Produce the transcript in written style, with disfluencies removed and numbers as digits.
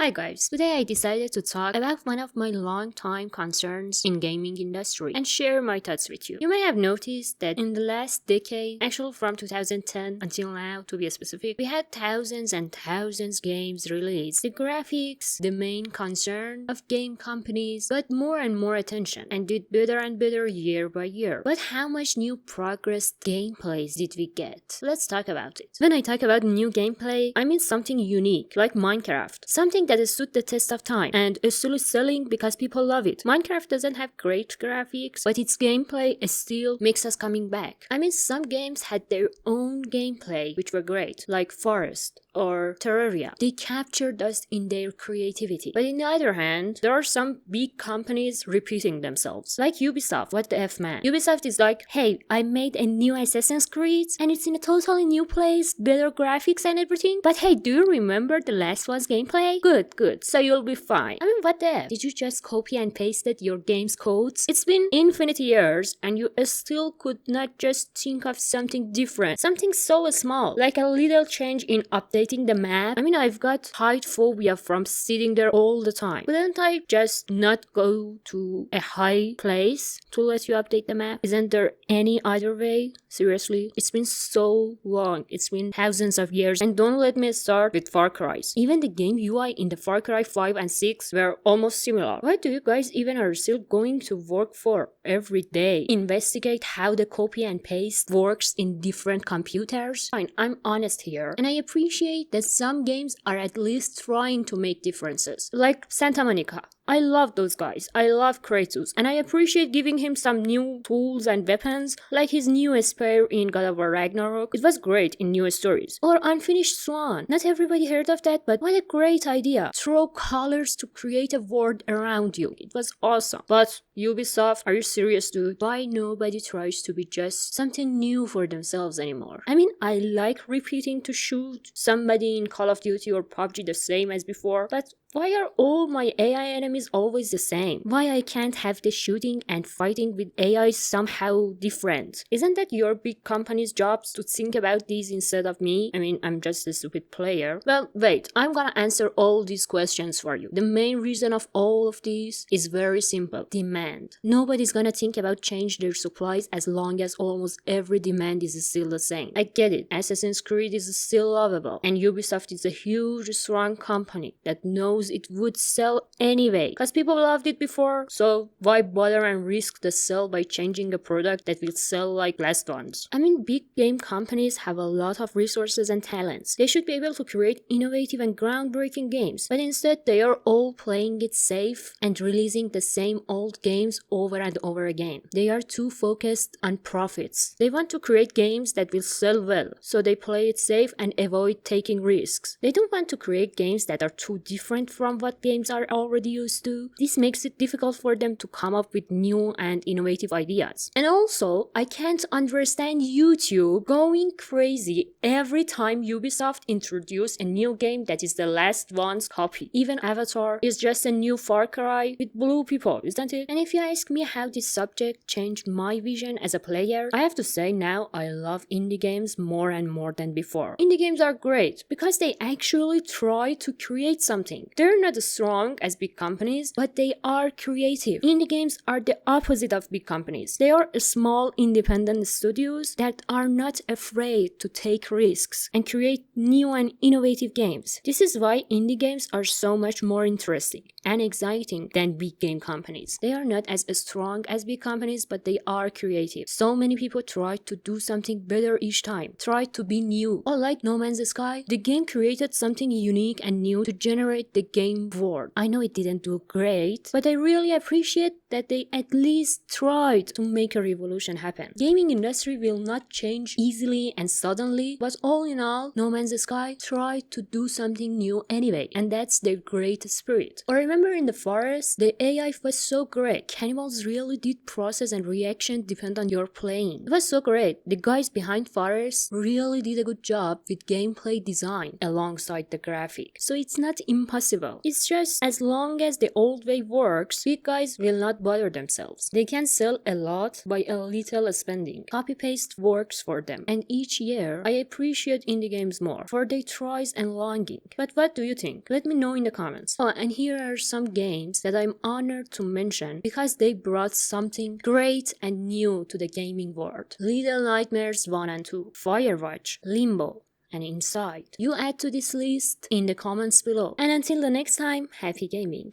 Hi guys, today I decided to talk about one of my long-time concerns in gaming industry and share my thoughts with you. You may have noticed that in the last decade, actually from 2010 until now to be specific, we had thousands and thousands games released. The graphics, the main concern of game companies, got more and more attention and did better and better year by year. But how much new progress gameplays did we get? Let's talk about it. When I talk about new gameplay, I mean something unique, like Minecraft. Something that has stood the test of time and is still selling because people love it. Minecraft doesn't have great graphics, but its gameplay still makes us coming back. I mean, some games had their own gameplay which were great, like Forest or Terraria. They captured us in their creativity. But on the other hand, there are some big companies repeating themselves, like Ubisoft. What the F, man? Ubisoft is like, hey, I made a new Assassin's Creed and it's in a totally new place, better graphics and everything, but hey, do you remember the last one's gameplay? Good, so you'll be fine. I mean, what the F? Did you just copy and pasted your game's codes? It's been infinity years and you still could not just think of something different, something so small, like a little change in updating the map. I mean, I've got height phobia from sitting there all the time. Couldn't I just not go to a high place to let you update the map? Isn't there any other way? Seriously, it's been so long. It's been thousands of years. And don't let me start with Far Cry. Even the game UI in the Far Cry 5 and 6 were almost similar. Why do you guys even are still going to work for every day? Investigate how the copy and paste works in different computers? Fine, I'm honest here. And I appreciate that some games are at least trying to make differences. Like Santa Monica. I love those guys. I love Kratos. And I appreciate giving him some new tools and weapons, like his new spear in God of War Ragnarok. It was great in new stories. Or Unfinished Swan. Not everybody heard of that, but what a great idea. Throw colors to create a world around you. It was awesome. But Ubisoft, are you serious, dude? Why nobody tries to be just something new for themselves anymore? I mean, I like repeating to shoot somebody in Call of Duty or PUBG the same as before, but why are all my AI enemies always the same? Why I can't have the shooting and fighting with AI somehow different? Isn't that your big company's jobs to think about these instead of me? I mean, I'm just a stupid player. Well, wait, I'm gonna answer all these questions for you. The main reason of all of these is very simple. Demand. Nobody's gonna think about change their supplies as long as almost every demand is still the same. I get it. Assassin's Creed is still lovable. And Ubisoft is a huge, strong company that knows it would sell anyway because people loved it before, so why bother and risk the sell by changing a product that will sell like last ones? I mean, big game companies have a lot of resources and talents. They should be able to create innovative and groundbreaking games, but instead they are all playing it safe and releasing the same old games over and over again. They are too focused on profits. They want to create games that will sell well, so they play it safe and avoid taking risks. They don't want to create games that are too different from what games are already used to. This makes it difficult for them to come up with new and innovative ideas. And also, I can't understand YouTube going crazy every time Ubisoft introduce a new game that is the last one's copy. Even Avatar is just a new Far Cry with blue people, isn't it? And if you ask me how this subject changed my vision as a player, I have to say now I love indie games more and more than before. Indie games are great because they actually try to create something. They're not as strong as big companies, but they are creative. Indie games are the opposite of big companies. They are small independent studios that are not afraid to take risks and create new and innovative games. This is why indie games are so much more interesting and exciting than big game companies. They are not as strong as big companies, but they are creative. So many people try to do something better each time, try to be new. Or like No Man's Sky, the game created something unique and new to generate the game world. I know it didn't do great, but I really appreciate that they at least tried to make a revolution happen. Gaming industry will not change easily and suddenly, but all in all, No Man's Sky tried to do something new anyway, and that's their great spirit. Or remember in the Forest, the AI was so great. Cannibals really did process and reaction depend on your playing. It was so great. The guys behind Forest really did a good job with gameplay design alongside the graphic. So it's not impossible. It's just as long as the old way works, big guys will not bother themselves. They can sell a lot by a little spending. Copy-paste works for them. And each year, I appreciate indie games more for their tries and longing. But what do you think? Let me know in the comments. Oh, and here are some games that I'm honored to mention because they brought something great and new to the gaming world. Little Nightmares 1 and 2, Firewatch, Limbo, and Inside. You add to this list in the comments below. And until the next time, happy gaming!